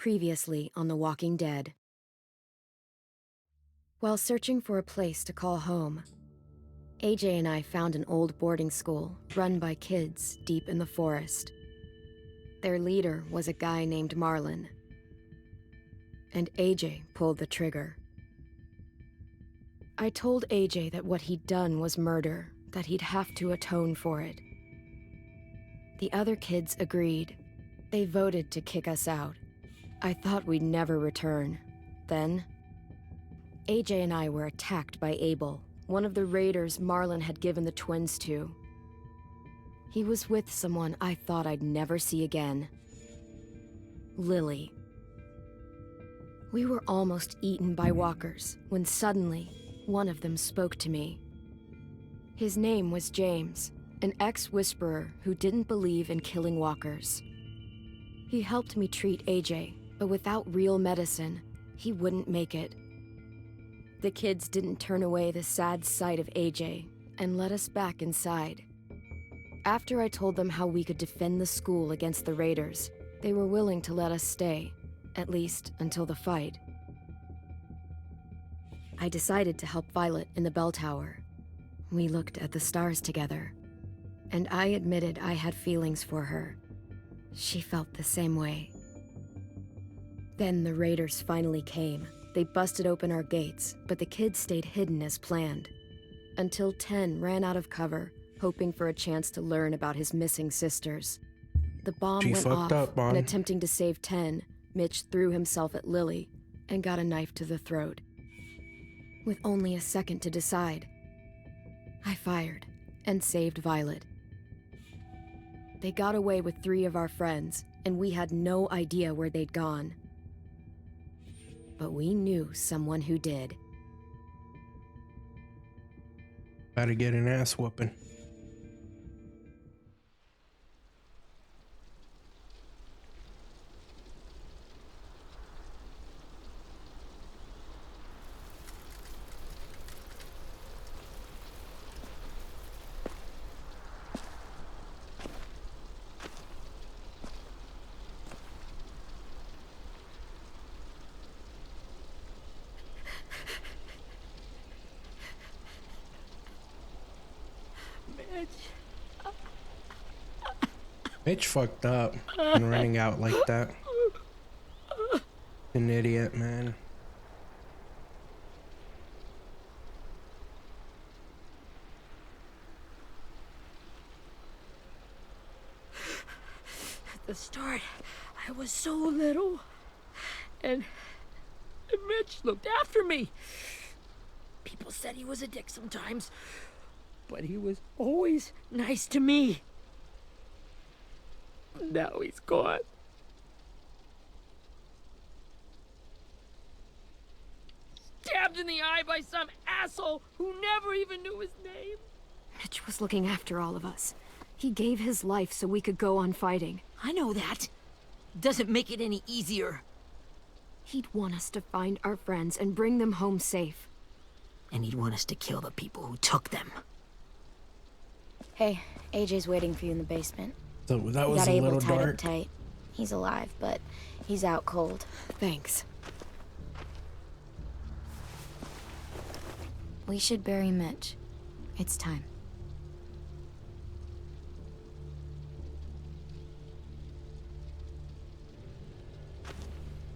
Previously on The Walking Dead. While searching for a place to call home, AJ and I found an old boarding school run by kids deep in the forest. Their leader was a guy named Marlon, and AJ pulled the trigger. I told AJ that what he'd done was murder, that he'd have to atone for it. The other kids agreed. They voted to kick us out. I thought we'd never return. Then, AJ and I were attacked by Abel, one of the raiders Marlon had given the twins to. He was with someone I thought I'd never see again. Lily. We were almost eaten by walkers when suddenly, one of them spoke to me. His name was James, an ex-whisperer who didn't believe in killing walkers. He helped me treat AJ, but without real medicine, he wouldn't make it. The kids didn't turn away the sad sight of AJ and let us back inside. After I told them how we could defend the school against the raiders, they were willing to let us stay, at least until the fight. I decided to help Violet in the bell tower. We looked at the stars together, and I admitted I had feelings for her. She felt the same way. Then the raiders finally came. They busted open our gates, but the kids stayed hidden as planned. Until 10 ran out of cover, hoping for a chance to learn about his missing sisters. The bomb went off, and attempting to save 10, Mitch threw himself at Lily and got a knife to the throat. With only a second to decide, I fired and saved Violet. They got away with 3 of our friends, and we had no idea where they'd gone. But we knew someone who did. Gotta get an ass whooping. Mitch fucked up and running out like that. An idiot, man. At the start, I was so little, and Mitch looked after me. People said he was a dick sometimes, but he was always nice to me. Now he's gone. Stabbed in the eye by some asshole who never even knew his name. Mitch was looking after all of us. He gave his life so we could go on fighting. I know that. Doesn't make it any easier. He'd want us to find our friends and bring them home safe. And he'd want us to kill the people who took them. Hey, AJ's waiting for you in the basement. So that was a little tied dark. up tight. He's alive, but he's out cold. Thanks. We should bury Mitch. It's time.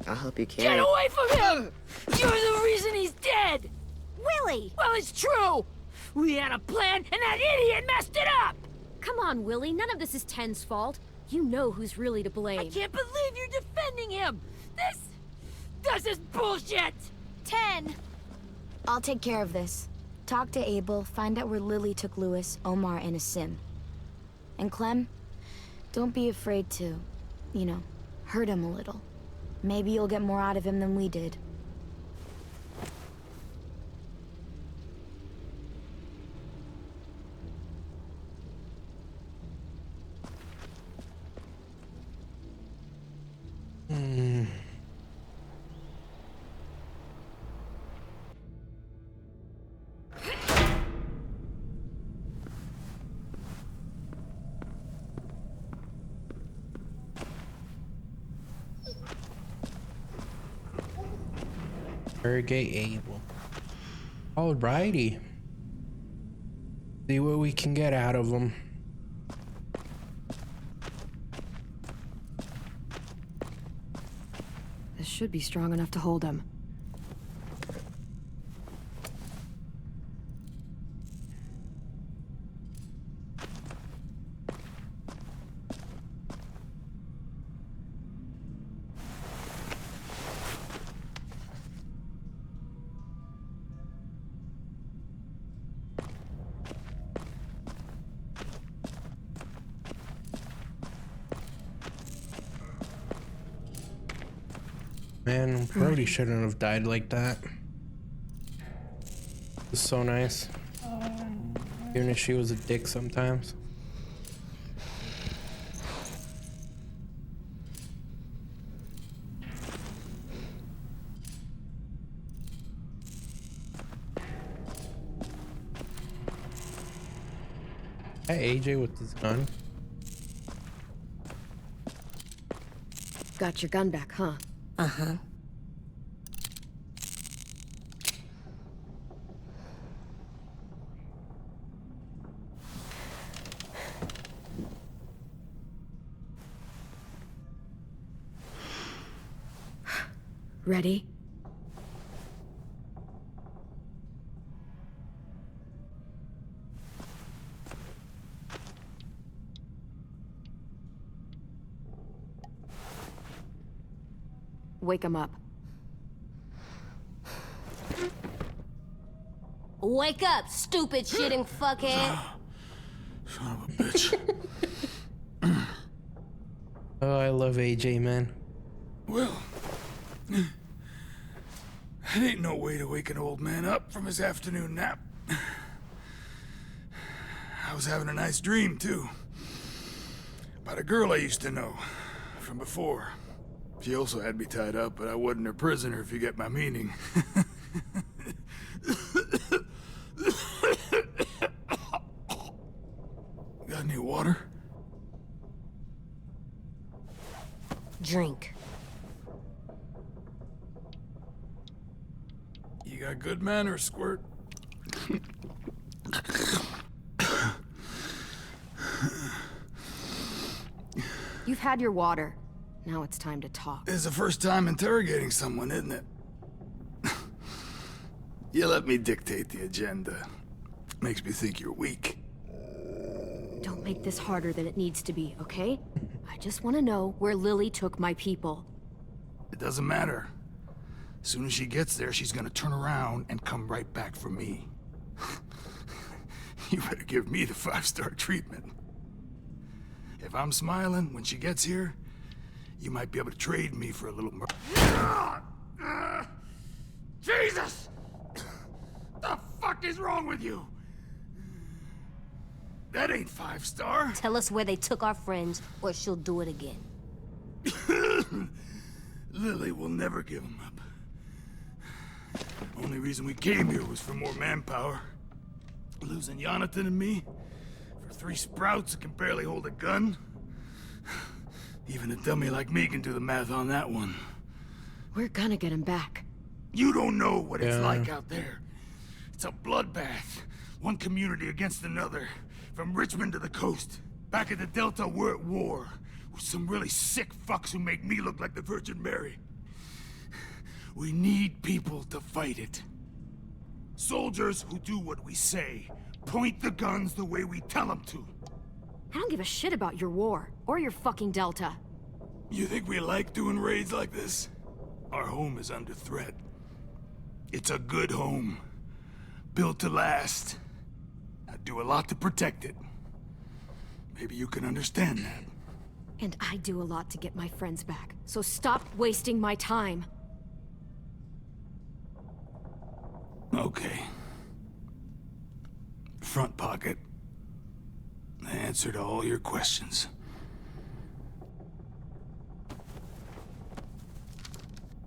I'll help you carry. Get away from him! You're the reason he's dead! Willie! Well, it's true! We had a plan, and that idiot messed it up! Come on, Willie. None of this is Ten's fault. You know who's really to blame. I can't believe you're defending him! This is bullshit! 10! I'll take care of this. Talk to Abel, find out where Lily took Lewis, Omar, and Asim. And Clem, don't be afraid to, hurt him a little. Maybe you'll get more out of him than we did. Interrogate Abel. Alrighty. See what we can get out of him. This should be strong enough to hold him. Man, Brody shouldn't have died like that. It's so nice. Even if she was a dick sometimes. Hey, AJ with his gun. Got your gun back, huh? Uh-huh. Ready? Wake him up. Wake up, stupid shitting fuckhead. Son of a bitch. Oh, I love AJ, man. Well, that ain't no way to wake an old man up from his afternoon nap. I was having a nice dream, too. About a girl I used to know from before. She also had me tied up, but I wasn't her prisoner, if you get my meaning. Got any water? Drink. You got good manners, Squirt. You've had your water. Now it's time to talk. It's the first time interrogating someone, isn't it? You let me dictate the agenda. Makes me think you're weak. Don't make this harder than it needs to be, okay? I just want to know where Lily took my people. It doesn't matter. As soon as she gets there, she's gonna turn around and come right back for me. You better give me the 5-star treatment. If I'm smiling when she gets here, you might be able to trade me for a little more. Jesus! The fuck is wrong with you? That ain't 5-star. Tell us where they took our friends, or she'll do it again. Lily will never give him up. Only reason we came here was for more manpower. Losing Jonathan and me for 3 sprouts that can barely hold a gun. Even a dummy like me can do the math on that one. We're gonna get him back. You don't know what it's Yeah. like out there. It's a bloodbath. One community against another. From Richmond to the coast. Back at the Delta, we're at war. With some really sick fucks who make me look like the Virgin Mary. We need people to fight it. Soldiers who do what we say. Point the guns the way we tell them to. I don't give a shit about your war, or your fucking Delta. You think we like doing raids like this? Our home is under threat. It's a good home. Built to last. I do a lot to protect it. Maybe you can understand that. And I do a lot to get my friends back, so stop wasting my time. Okay. Front pocket. The answer to all your questions.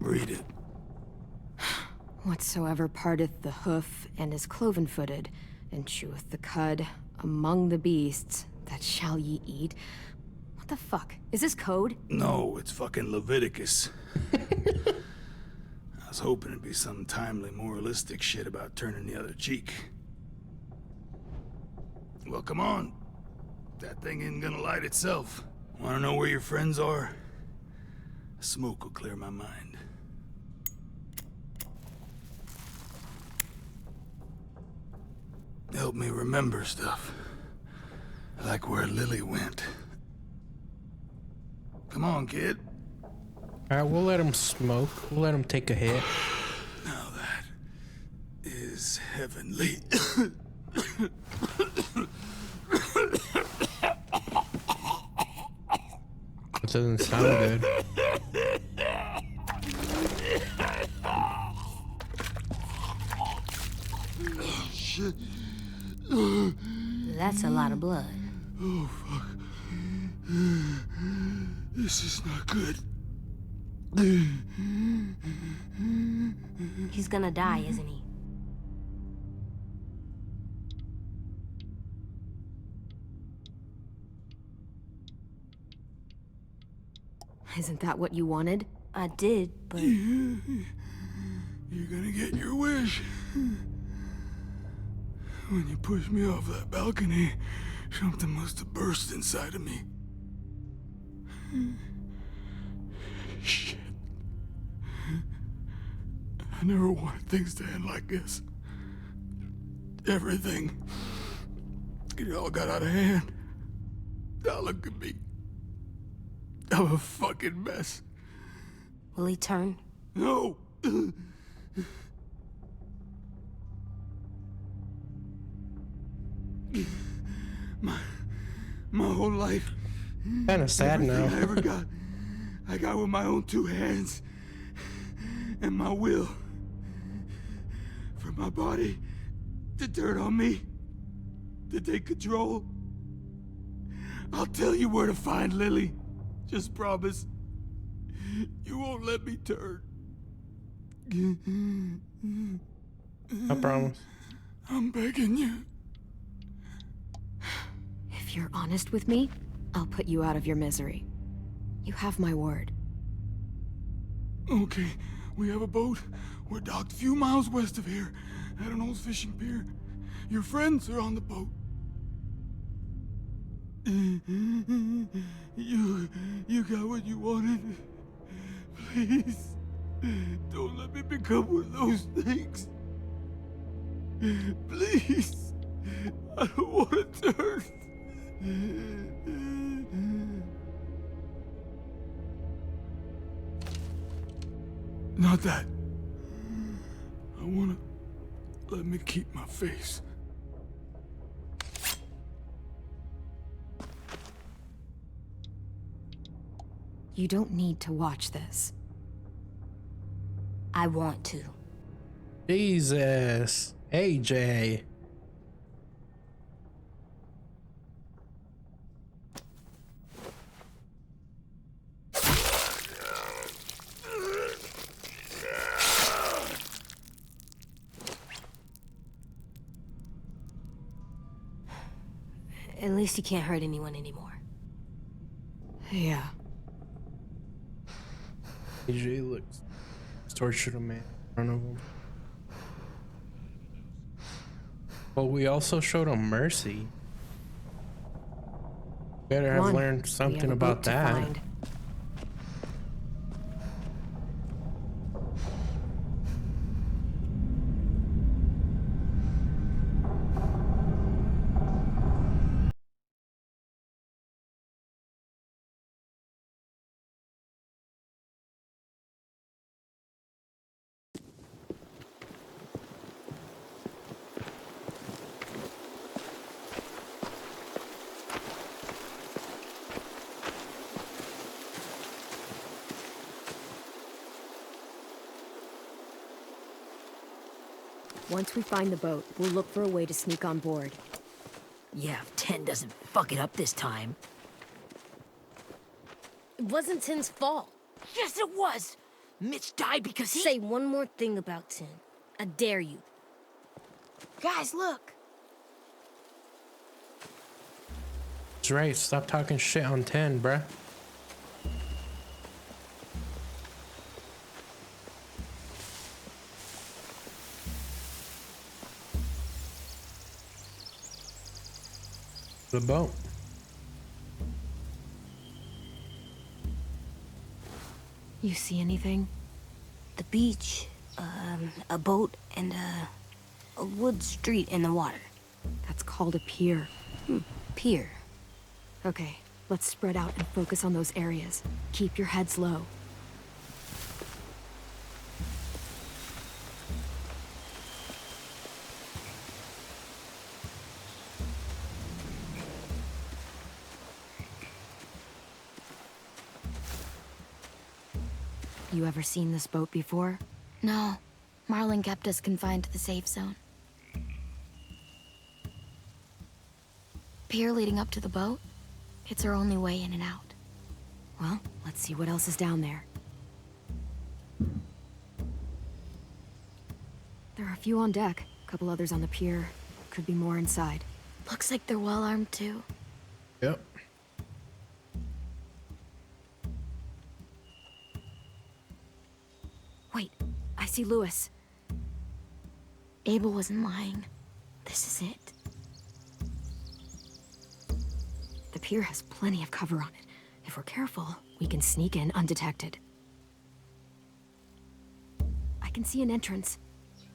Read it. Whatsoever parteth the hoof and is cloven-footed, and cheweth the cud among the beasts, that shall ye eat. What the fuck? Is this code? No, it's fucking Leviticus. was hoping it'd be some timely, moralistic shit about turning the other cheek. Well, come on. That thing isn't gonna light itself. Wanna know where your friends are? Smoke will clear my mind. Help me remember stuff. Like where Lily went. Come on, kid. Alright, we'll let him smoke. We'll let him take a hit. Now that is heavenly. It doesn't sound good. Shit. That's a lot of blood. Oh, fuck. This is not good. He's gonna die, isn't he? Isn't that what you wanted? I did, but You're gonna get your wish. When you pushed me off that balcony, something must have burst inside of me. Shit. I never wanted things to end like this. Everything. It all got out of hand. Now look at me. I'm a fucking mess. will he turn? No! My whole life. Kind of sad Everything now. I ever got, I got with my own two hands. And my will. For my body to turn on me. To take control. I'll tell you where to find Lily. Just promise. You won't let me turn. I promise. I'm begging you. If you're honest with me, I'll put you out of your misery. You have my word. Okay, we have a boat. We're docked a few miles west of here, at an old fishing pier. Your friends are on the boat. You got what you wanted. Please, don't let me become one of those things. Please, I don't want to turn. Not that. I wanna let me keep my face. You don't need to watch this. I want to. Jesus. AJ. At least he can't hurt anyone anymore. Yeah. AJ looks tortured a man in front of him. But we also showed him mercy. Better have Come on. learned We something have a about boat to that. find. Once we find the boat, we'll look for a way to sneak on board. Yeah, if 10 doesn't fuck it up this time. It wasn't Tin's fault. Yes, it was! Mitch died because he... Say one more thing about Tin. I dare you. Guys, look. That's right. Stop talking shit on 10, bruh. The boat. You see anything? The beach, a boat, and a wood street in the water. That's called a pier. Pier. Okay, let's spread out and focus on those areas. Keep your heads low. You ever seen this boat before? No. Marlin kept us confined to the safe zone. Pier leading up to the boat? It's our only way in and out. Well, let's see what else is down there. There are a few on deck, a couple others on the pier. Could be more inside. Looks like they're well armed too. Yep. Wait, I see Lewis. Abel wasn't lying. This is it. The pier has plenty of cover on it. If we're careful, we can sneak in undetected. I can see an entrance.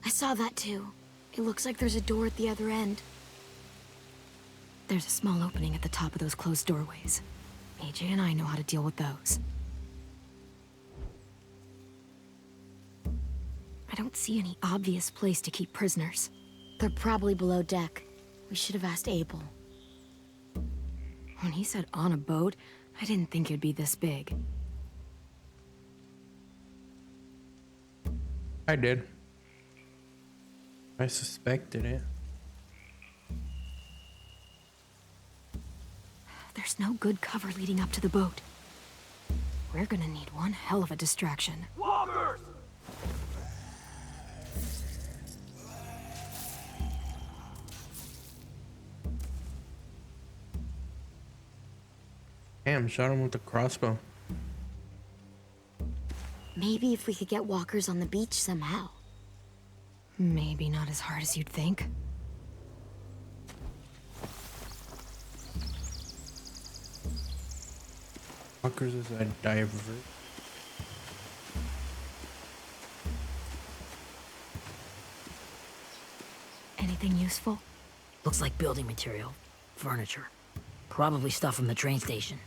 I saw that too. It looks like there's a door at the other end. There's a small opening at the top of those closed doorways. AJ and I know how to deal with those. I don't see any obvious place to keep prisoners. They're probably below deck. We should have asked Abel. When he said on a boat, I didn't think it'd be this big. I did. I suspected it. There's no good cover leading up to the boat. We're gonna need one hell of a distraction. Walkers! Damn, shot him with a crossbow. Maybe if we could get walkers on the beach somehow. Maybe not as hard as you'd think. Walkers is a divert. Anything useful? Looks like building material. Furniture. Probably stuff from the train station.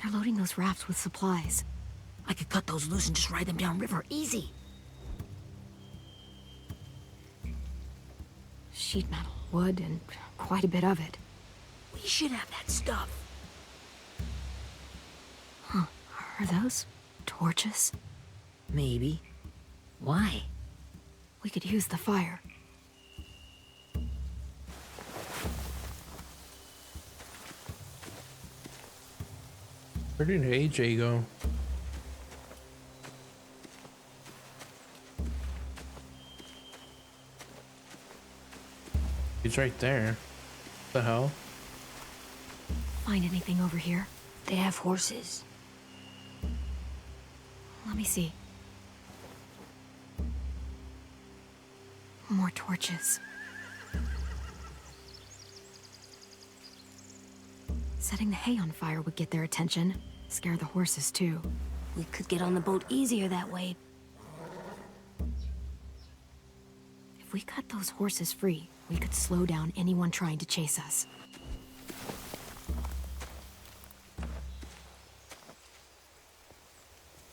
They're loading those rafts with supplies. I could cut those loose and just ride them downriver. Easy. Sheet metal, wood, and quite a bit of it. We should have that stuff. Huh. Are those torches? Maybe. Why? We could use the fire. Where did AJ go? He's right there. What the hell? Find anything over here? They have horses. Let me see. More torches. Setting the hay on fire would get their attention. Scare the horses, too. We could get on the boat easier that way. If we cut those horses free, we could slow down anyone trying to chase us.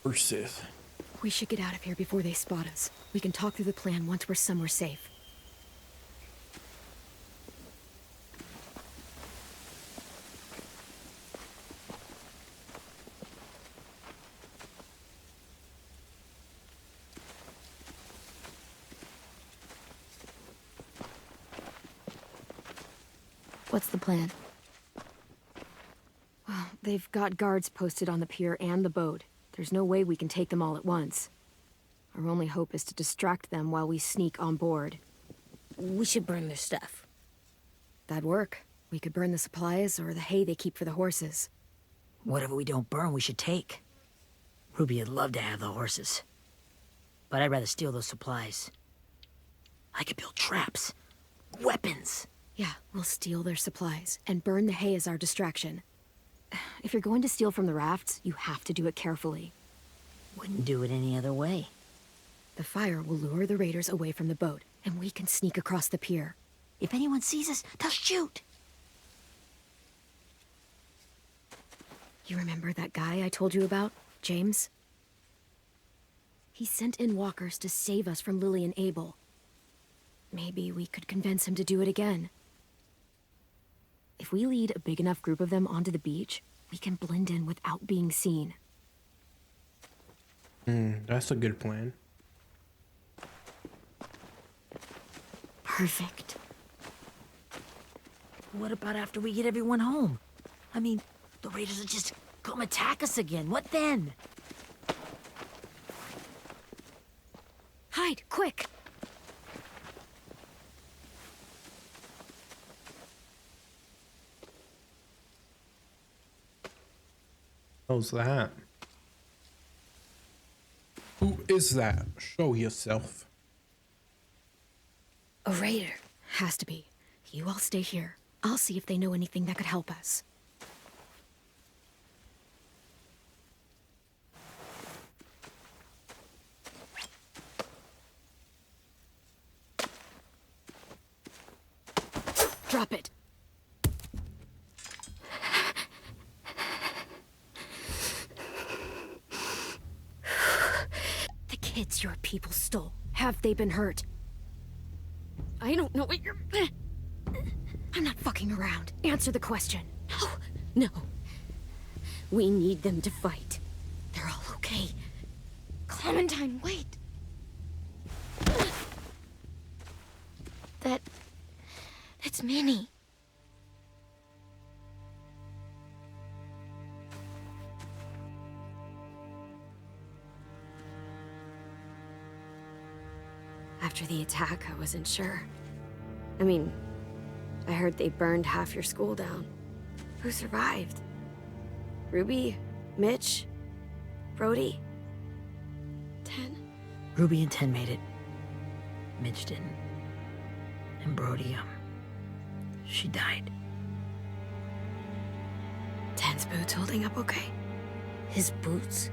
Horses. We should get out of here before they spot us. We can talk through the plan once we're somewhere safe. What's the plan? Well, they've got guards posted on the pier and the boat. There's no way we can take them all at once. Our only hope is to distract them while we sneak on board. We should burn their stuff. That'd work. We could burn the supplies or the hay they keep for the horses. Whatever we don't burn, we should take. Ruby'd love to have the horses. But I'd rather steal those supplies. I could build traps. weapons. Yeah, we'll steal their supplies and burn the hay as our distraction. If you're going to steal from the rafts, you have to do it carefully. Wouldn't do it any other way. The fire will lure the raiders away from the boat, and we can sneak across the pier. If anyone sees us, they'll shoot. You remember that guy I told you about, James? He sent in walkers to save us from Lily and Abel. Maybe we could convince him to do it again. If we lead a big enough group of them onto the beach, we can blend in without being seen. That's a good plan. Perfect. What about after we get everyone home? I mean, the raiders will just come attack us again. What then? Hide, quick! How's that? Who is that? Show yourself. A raider. Has to be. You all stay here. I'll see if they know anything that could help us. Drop it. The kids your people stole. Have they been hurt? I don't know what you're... I'm not fucking around. Answer the question. No. We need them to fight. They're all okay. Clementine, wait. That's Minnie. After the attack, I wasn't sure. I mean, I heard they burned half your school down. Who survived? Ruby? Mitch? Brody? 10? Ruby and 10 made it. Mitch didn't. And Brody, she died. 10's boots holding up okay? His boots?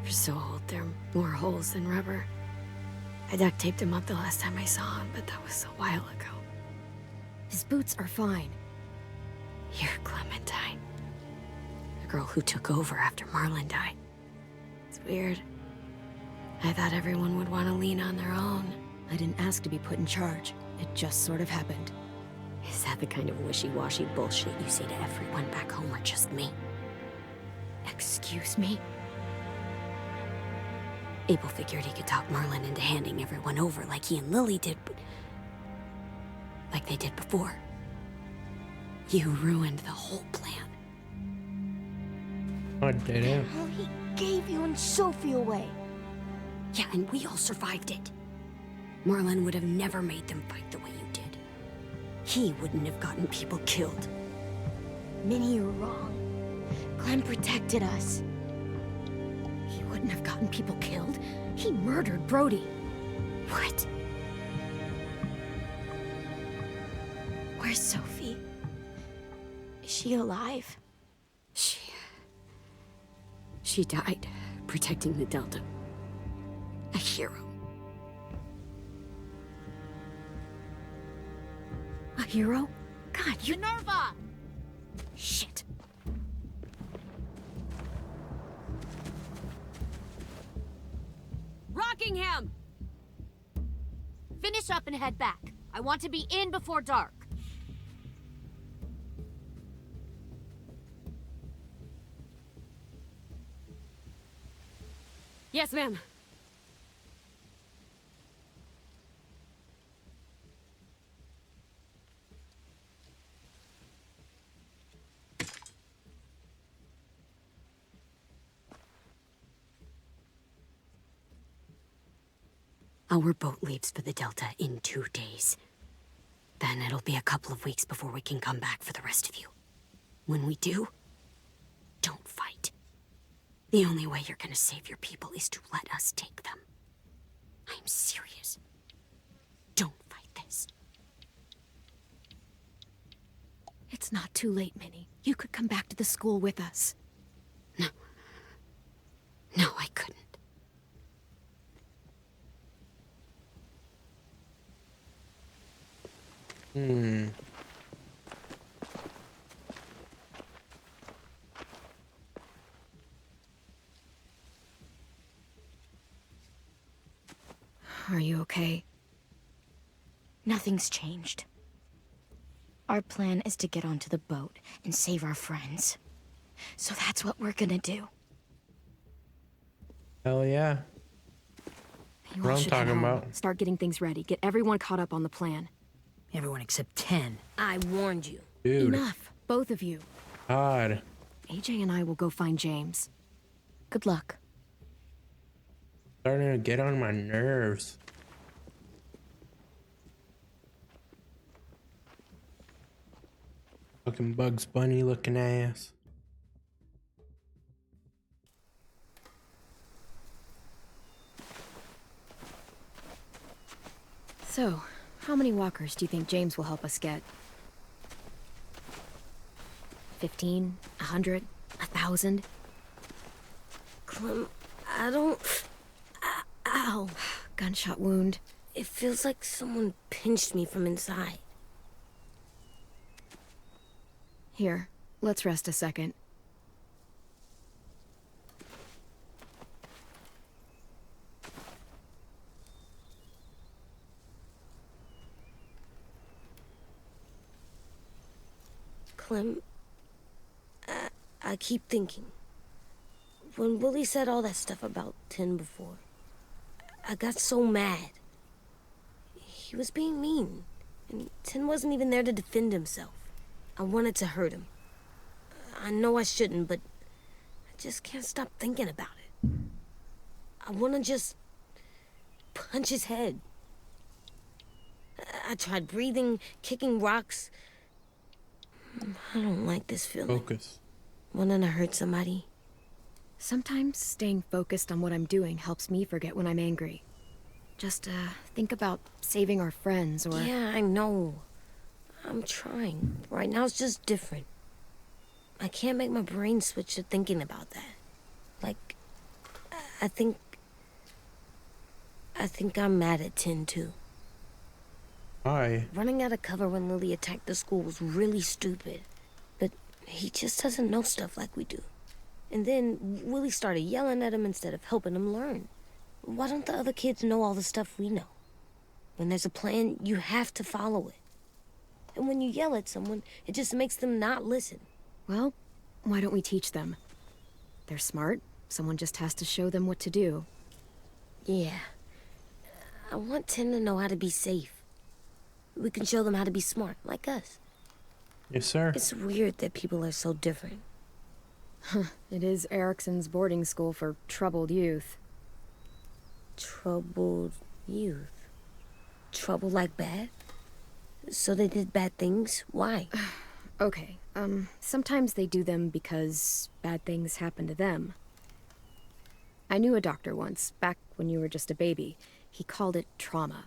They're so old, they're more holes than rubber. I duct taped him up the last time I saw him, but that was a while ago. His boots are fine. You're Clementine. The girl who took over after Marlon died. It's weird. I thought everyone would want to lean on their own. I didn't ask to be put in charge. It just sort of happened. Is that the kind of wishy-washy bullshit you say to everyone back home or just me? Excuse me? Abel figured he could talk Marlon into handing everyone over like he and Lily did, but... like they did before. You ruined the whole plan. I didn't. Well, he gave you and Sophie away. Yeah, and we all survived it. Marlon would have never made them fight the way you did. He wouldn't have gotten people killed. Minnie, you're wrong. Clem protected us. He wouldn't have gotten people killed. He murdered Brody. What? Where's Sophie? Is she alive? She died protecting the Delta. A hero. A hero? God, you... Minerva! Shit. Rockingham! Finish up and head back. I want to be in before dark. Yes, ma'am. Our boat leaves for the Delta in 2 days. Then it'll be a couple of weeks before we can come back for the rest of you. When we do, don't fight. The only way you're gonna save your people is to let us take them. I'm serious. Don't fight this. It's not too late, Minnie. You could come back to the school with us. No. No, I couldn't. Are you okay? Nothing's changed. Our plan is to get onto the boat and save our friends. So that's what we're gonna do. Hell yeah. You What all I'm should head talking home. about. Start getting things ready. Get everyone caught up on the plan. Everyone except 10. I warned you. Dude. Enough, both of you. God. AJ and I will go find James. Good luck. Starting to get on my nerves. Fucking Bugs Bunny looking ass. So, how many walkers do you think James will help us get? 15? 100? 1,000? Clem, I don't... Ow. Gunshot wound. It feels like someone pinched me from inside. Here, let's rest a second. Clem, I keep thinking. When Willie said all that stuff about 10 before, I got so mad. He was being mean, and 10 wasn't even there to defend himself. I wanted to hurt him. I know I shouldn't, but I just can't stop thinking about it. I want to just punch his head. I tried breathing, kicking rocks. I don't like this feeling. Focus. Wanting to hurt somebody. Sometimes staying focused on what I'm doing helps me forget when I'm angry. Just, think about saving our friends or... Yeah, I know. I'm trying. Right now it's just different. I can't make my brain switch to thinking about that. Like, I think I'm mad at 10 too. Why? Running out of cover when Lily attacked the school was really stupid. But he just doesn't know stuff like we do. And then Willie started yelling at him instead of helping him learn. Why don't the other kids know all the stuff we know? When there's a plan, you have to follow it. And when you yell at someone, it just makes them not listen. Well, why don't we teach them? They're smart. Someone just has to show them what to do. Yeah. I want 10 to know how to be safe. We can show them how to be smart, like us. Yes, sir. It's weird that people are so different. It is Erickson's boarding school for troubled youth. Troubled youth. Trouble like bad? So they did bad things? Why? Okay, sometimes they do them because bad things happen to them. I knew a doctor once, back when you were just a baby. He called it trauma.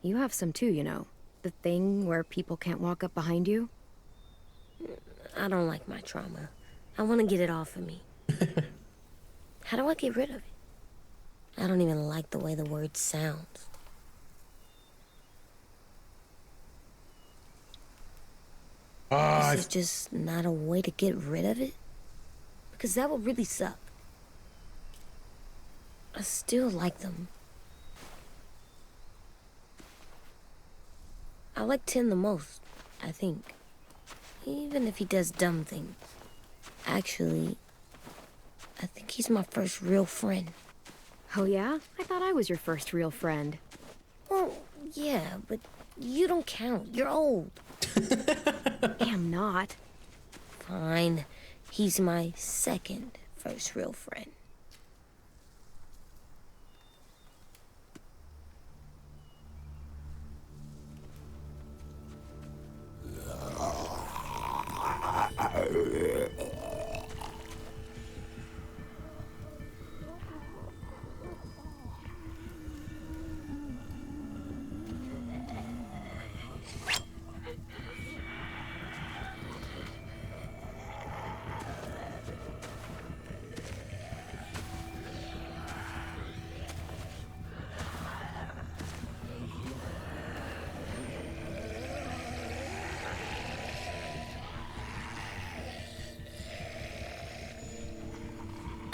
You have some too, you know. The thing where people can't walk up behind you. I don't like my trauma. I want to get it off of me. How do I get rid of it? I don't even like the way the word sounds. Is there just not a way to get rid of it? Because that would really suck. I still like them. I like 10 the most, I think. Even if he does dumb things. Actually, I think he's my first real friend. Oh yeah? I thought I was your first real friend. Well, yeah, but you don't count. You're old. Am not. Fine. He's my second first real friend.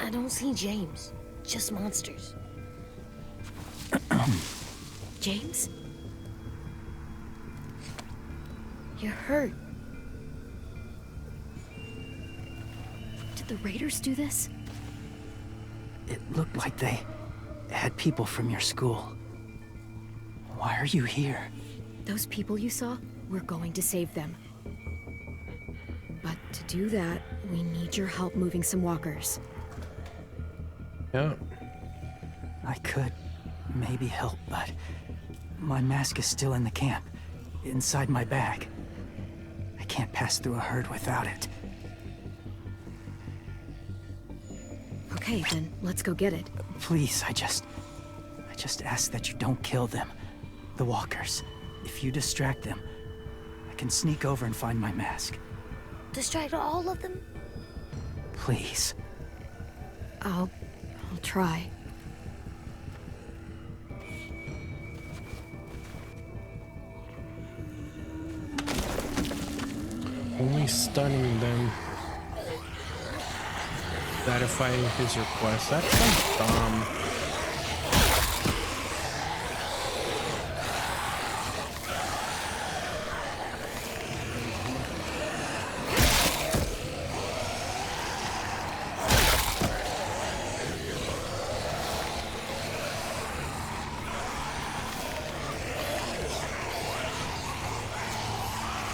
I don't see James. Just monsters. James? You're hurt. Did the raiders do this? It looked like they had people from your school. Why are you here? Those people you saw, we're going to save them. But to do that, we need your help moving some walkers. Yeah. I could maybe help, but my mask is still in the camp, inside my bag. I can't pass through a herd without it. Okay, then let's go get it. Please, I just ask that you don't kill them. The walkers. If you distract them, I can sneak over and find my mask. Distract all of them? Please. I'll try. Only stunning them. Satisfying his request. That sounds dumb.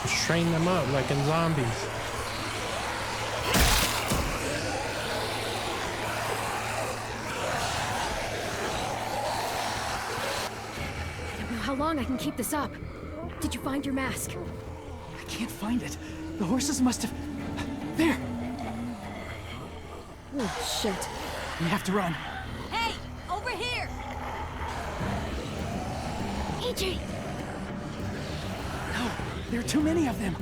Just train them up like in zombies. I don't know how long I can keep this up. Did you find your mask? I can't find it. The horses must have... There! Oh, shit. We have to run. Hey, over here! AJ! No, there are too many of them.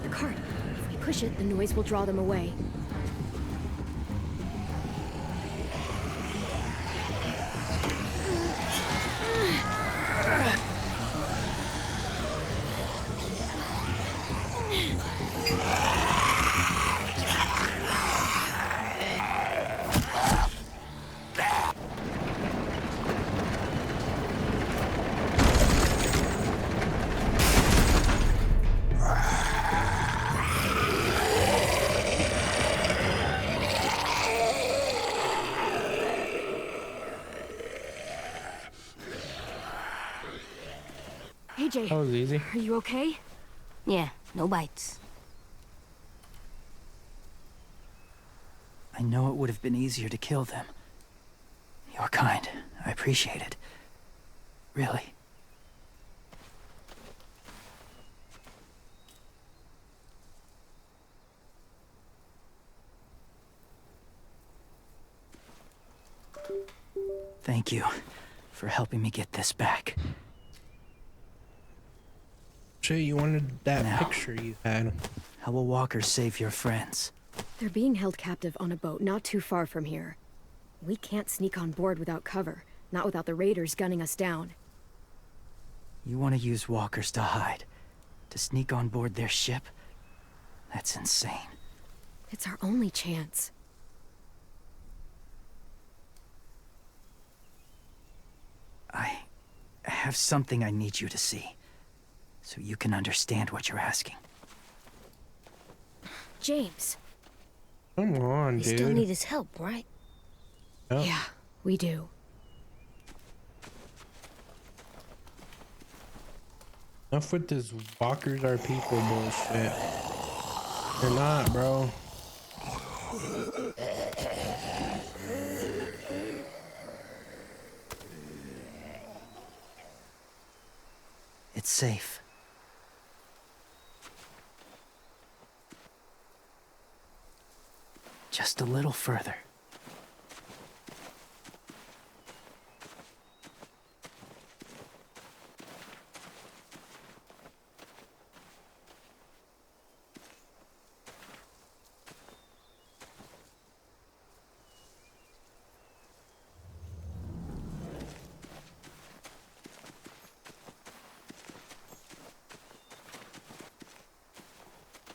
The cart. If we push it, the noise will draw them away. AJ, That was easy. are you okay? Yeah, no bites. I know it would have been easier to kill them. You're kind. I appreciate it. Really. Thank you for helping me get this back. Jay, you wanted that Now. picture you had. How will walkers save your friends? They're being held captive on a boat not too far from here. We can't sneak on board without cover, not without the raiders gunning us down. You want to use walkers to hide? To sneak on board their ship? That's insane. It's our only chance. I have something I need you to see, so you can understand what you're asking. James. Come on, We dude. still need his help, right? Yep. Yeah, we do. Enough with this walkers are people bullshit. They're not, bro. It's safe. Just a little further.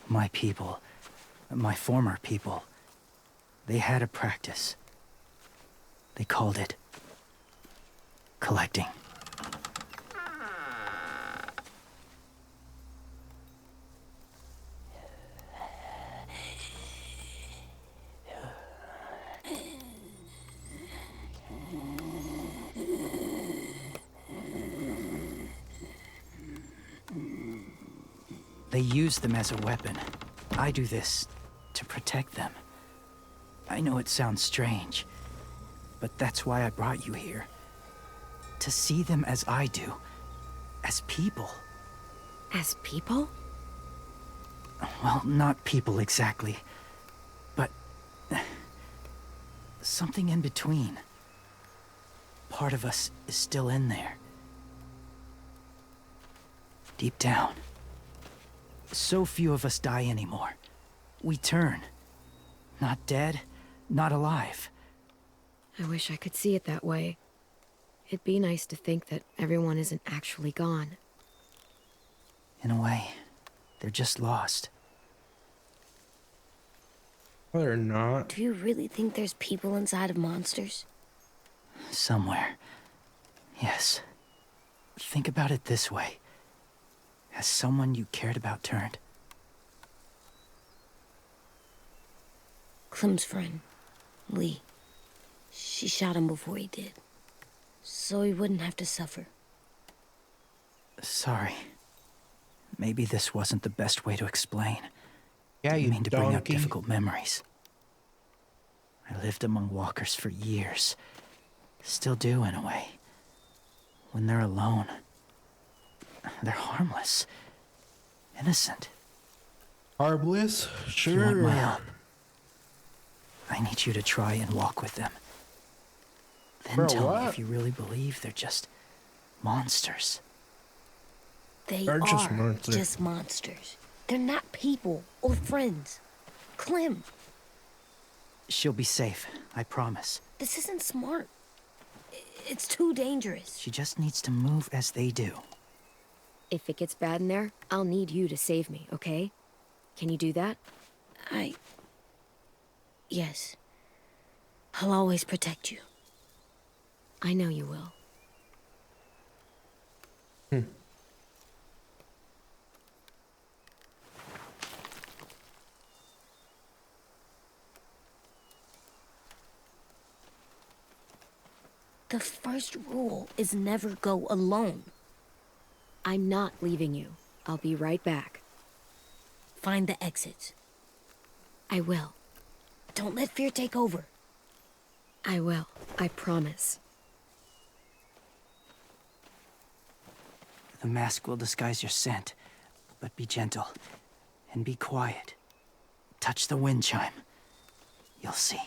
My people, my former people, They had a practice. They called it collecting. They use them as a weapon. I do this to protect them. I know it sounds strange, but that's why I brought you here. To see them as I do. As people. As people? Well, not people exactly, but something in between. Part of us is still in there. Deep down. So few of us die anymore. We turn. Not dead, not alive. I wish I could see it that way. It'd be nice to think that everyone isn't actually gone. In a way, they're just lost. Well, they're not. Do you really think there's people inside of monsters? Somewhere. Yes. Think about it this way. Has someone you cared about turned? Clem's friend, Lee. She shot him before he did. So he wouldn't have to suffer. Sorry. Maybe this wasn't the best way to explain. Yeah, Didn't you mean to bring up donkey. difficult memories. I lived among walkers for years. Still do, in a way. When they're alone, they're harmless. Innocent. Harmless? If you want my Sure. help, I need you to try and walk with them. Then Bro, tell me what? if you really believe they're just monsters. They They're are just monsters. just monsters. They're not people or friends. Clem, She'll be safe, I promise. this isn't smart. It's too dangerous. She just needs to move as they do. If it gets bad in there, I'll need you to save me, okay? Can you do that? Yes. I'll always protect you. I know you will. The first rule is never go alone. I'm not leaving you. I'll be right back. Find the exits. I will. Don't let fear take over. I will. I promise. The mask will disguise your scent, but be gentle and be quiet. Touch the wind chime. You'll see.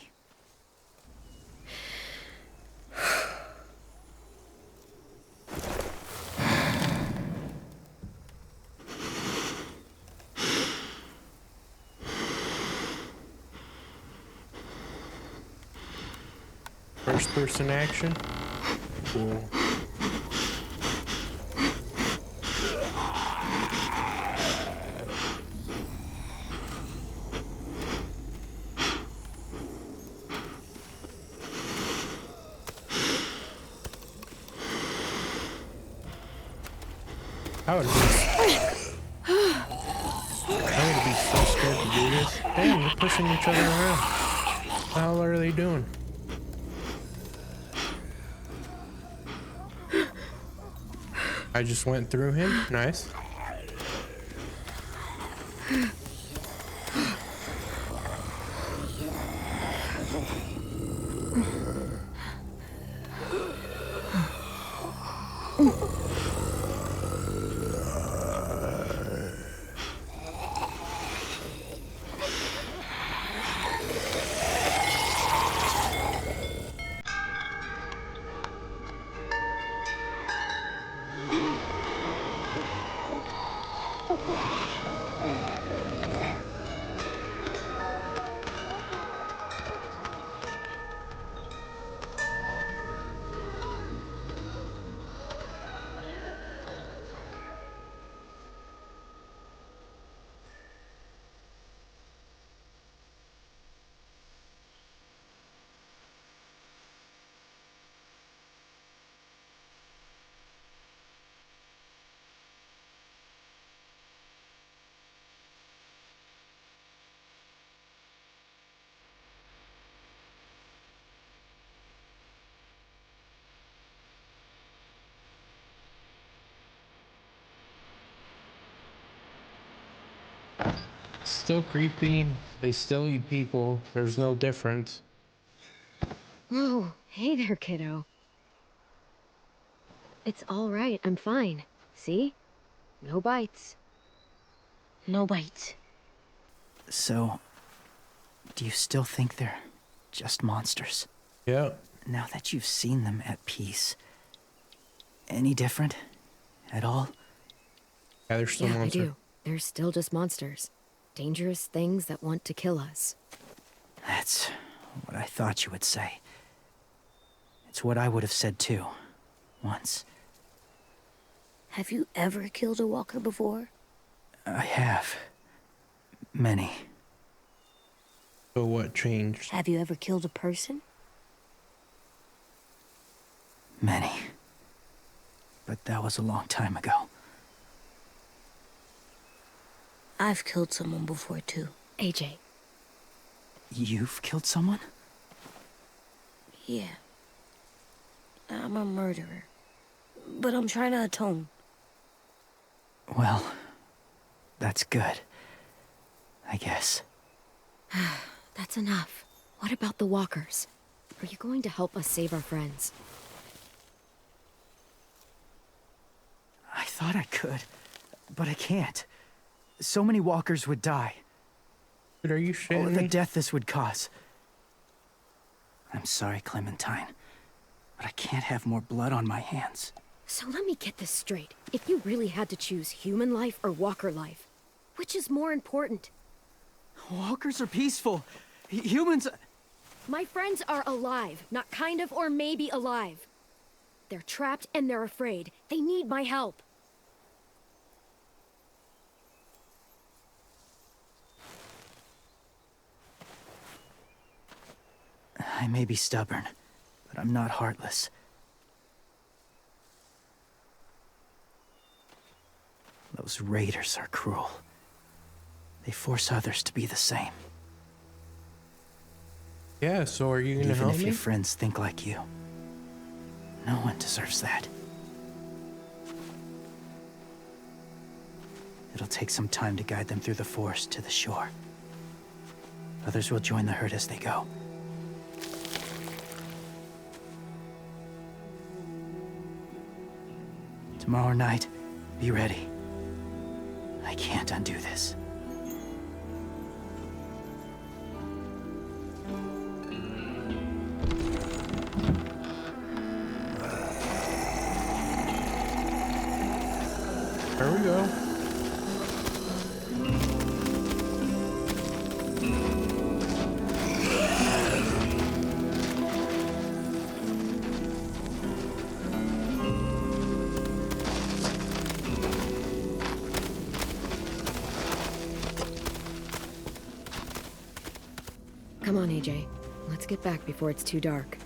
First person action? Cool. I would be so scared to do this. Damn, they're pushing each other around. What the hell are they doing? I just went through him. Nice. Still creepy. They still eat people. There's no difference. Whoa, hey there, kiddo. It's all right, I'm fine. See? No bites. No bites. So, do you still think they're just monsters? Yeah. Now that you've seen them at peace, any different at all? Yeah, they're still Yeah, I monsters. do. They're still just monsters. Dangerous things that want to kill us. That's what I thought you would say. It's what I would have said too, once. Have you ever killed a walker before? I have. Many. So what changed? Have you ever killed a person? Many. But that was a long time ago. I've killed someone before too. AJ. You've killed someone? Yeah. I'm a murderer. But I'm trying to atone. Well, that's good. I guess. That's enough. What about the walkers? Are you going to help us save our friends? I thought I could, but I can't. So many walkers would die. Dude, are you All of shitting the me? death this would cause. I'm sorry, Clementine, but I can't have more blood on my hands. So let me get this straight. If you really had to choose human life or walker life, which is more important? Walkers are peaceful. Humans... My friends are alive, not kind of or maybe alive. They're trapped and they're afraid. They need my help. I may be stubborn, but I'm not heartless. Those raiders are cruel. They force others to be the same. Yeah, so are you gonna Even help if me? your friends think like you. No one deserves that. It'll take some time to guide them through the forest to the shore. Others will join the herd as they go. Tomorrow night, be ready. I can't undo this. There we go. Come on, AJ. Let's get back before it's too dark.